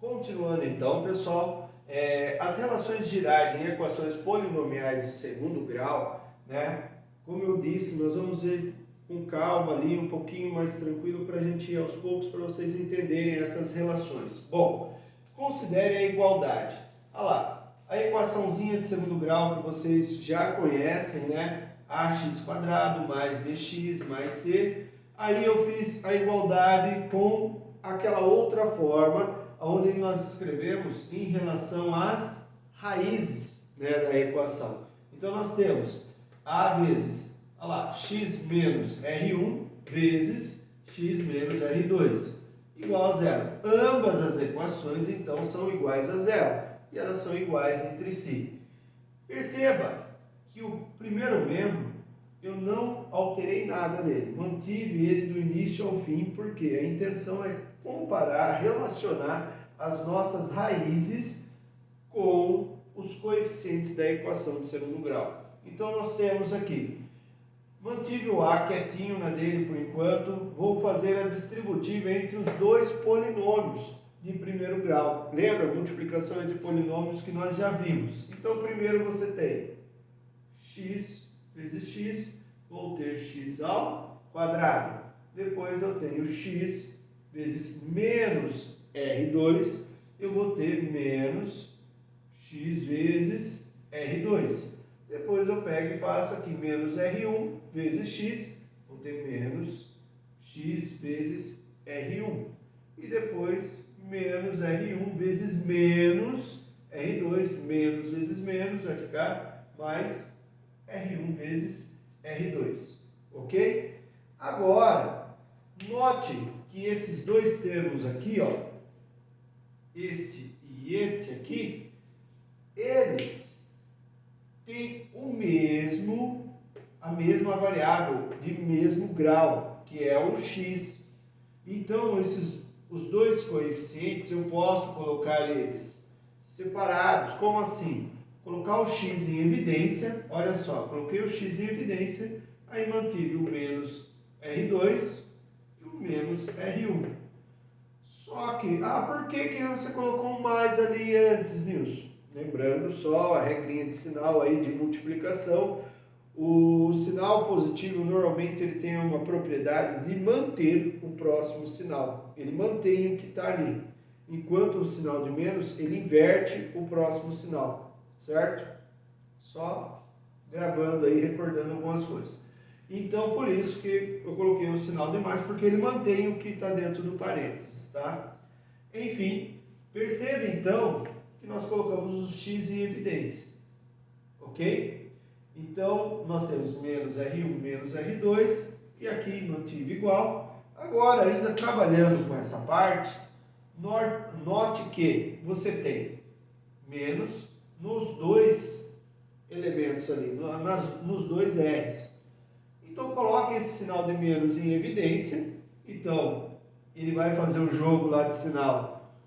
Continuando então, pessoal, as relações de Girard em equações polinomiais de segundo grau, né? Como eu disse, nós vamos ver com calma ali, um pouquinho mais tranquilo para a gente ir aos poucos, para vocês entenderem essas relações. Bom, considere a igualdade. Olha lá, a equaçãozinha de segundo grau que vocês já conhecem, né? ax² mais bx mais c. Aí eu fiz a igualdade com aquela outra forma, onde nós escrevemos em relação às raízes, né, da equação. Então nós temos a vezes, olha lá, x menos R1 vezes x menos R2 igual a zero. Ambas as equações então são iguais a zero e elas são iguais entre si. Perceba que o primeiro membro eu não alterei nada nele, mantive ele do início ao fim, porque a intenção é comparar, relacionar as nossas raízes com os coeficientes da equação de segundo grau. Então nós temos aqui, mantive o A quietinho na dele por enquanto, vou fazer a distributiva entre os dois polinômios de primeiro grau. Lembra a multiplicação entre polinômios que nós já vimos? Então primeiro você tem x vezes x, vou ter x ao quadrado. Depois eu tenho x vezes menos R2, eu vou ter menos x vezes R2. Depois eu pego e faço aqui menos R1 vezes x, vou ter menos x vezes R1. E depois menos R1 vezes menos R2, menos vezes menos, vai ficar mais R1 vezes R2, ok? Agora, note que esses dois termos aqui, ó, este e este aqui, eles têm a mesma variável de mesmo grau, que é o x. Então, os dois coeficientes, eu posso colocar eles separados. Como assim? Colocar o x em evidência, olha só, coloquei o x em evidência, aí mantive o menos R2 e o menos R1. Só que, por que você colocou um mais ali antes, Nilson? Lembrando só a regrinha de sinal aí de multiplicação, o sinal positivo normalmente ele tem uma propriedade de manter o próximo sinal, ele mantém o que está ali, enquanto o sinal de menos ele inverte o próximo sinal. Certo? Só gravando aí, recordando algumas coisas. Então, por isso que eu coloquei o sinal de mais, porque ele mantém o que está dentro do parênteses, tá? Enfim, perceba então que nós colocamos o x em evidência, ok? Então, nós temos menos R1 menos R2, e aqui mantive igual. Agora, ainda trabalhando com essa parte, note que você tem menos nos dois elementos ali, nos dois R's. Então, coloque esse sinal de menos em evidência. Então, ele vai fazer o jogo lá de sinal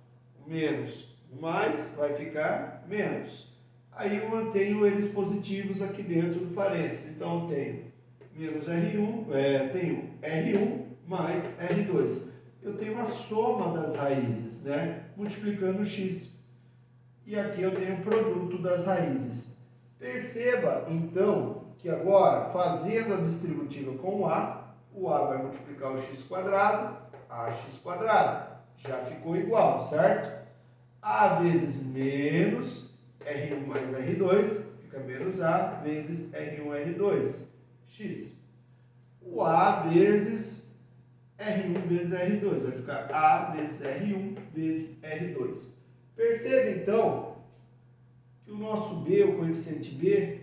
menos mais, vai ficar menos. Aí eu mantenho eles positivos aqui dentro do parênteses. Então, eu tenho menos R1, tenho R1 mais R2. Eu tenho a soma das raízes, né? Multiplicando o x. E aqui eu tenho o produto das raízes. Perceba, então, que agora, fazendo a distributiva com o A vai multiplicar o x², ax². Já ficou igual, certo? A vezes menos R1 mais R2, fica menos A vezes R1, R2, x. O A vezes R1 vezes R2, vai ficar A vezes R1 vezes R2. Perceba, então, que o nosso B, o coeficiente B,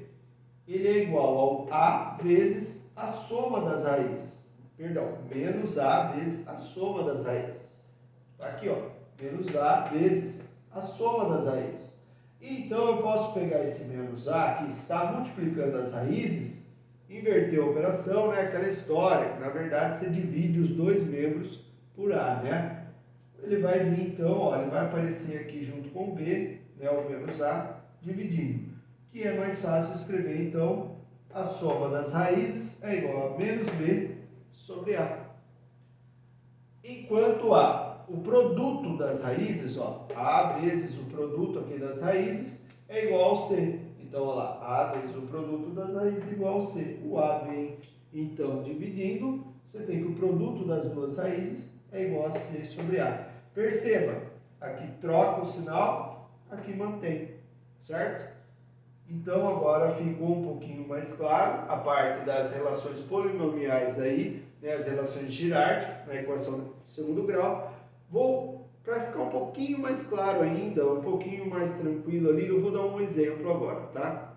ele é igual ao A vezes a soma das raízes. Perdão, menos A vezes a soma das raízes. Está aqui, ó, menos A vezes a soma das raízes. Então, eu posso pegar esse menos A, que está multiplicando as raízes, inverter a operação, né? Aquela história, que na verdade você divide os dois membros por A, né? Ele vai vir então, ó, ele vai aparecer aqui junto com o B, né, o menos A, dividindo. Que é mais fácil escrever então, a soma das raízes é igual a menos B sobre A. Enquanto A, o produto das raízes, ó, A vezes o produto aqui das raízes é igual ao C. Então, olha lá, A vezes o produto das raízes é igual ao C. O A vem, então, dividindo, você tem que o produto das duas raízes é igual a C sobre A. Perceba, aqui troca o sinal, aqui mantém, certo? Então, agora ficou um pouquinho mais claro a parte das relações polinomiais aí, né, as relações de Girard, na equação do segundo grau. Para ficar um pouquinho mais claro ainda, um pouquinho mais tranquilo ali, eu vou dar um exemplo agora, tá?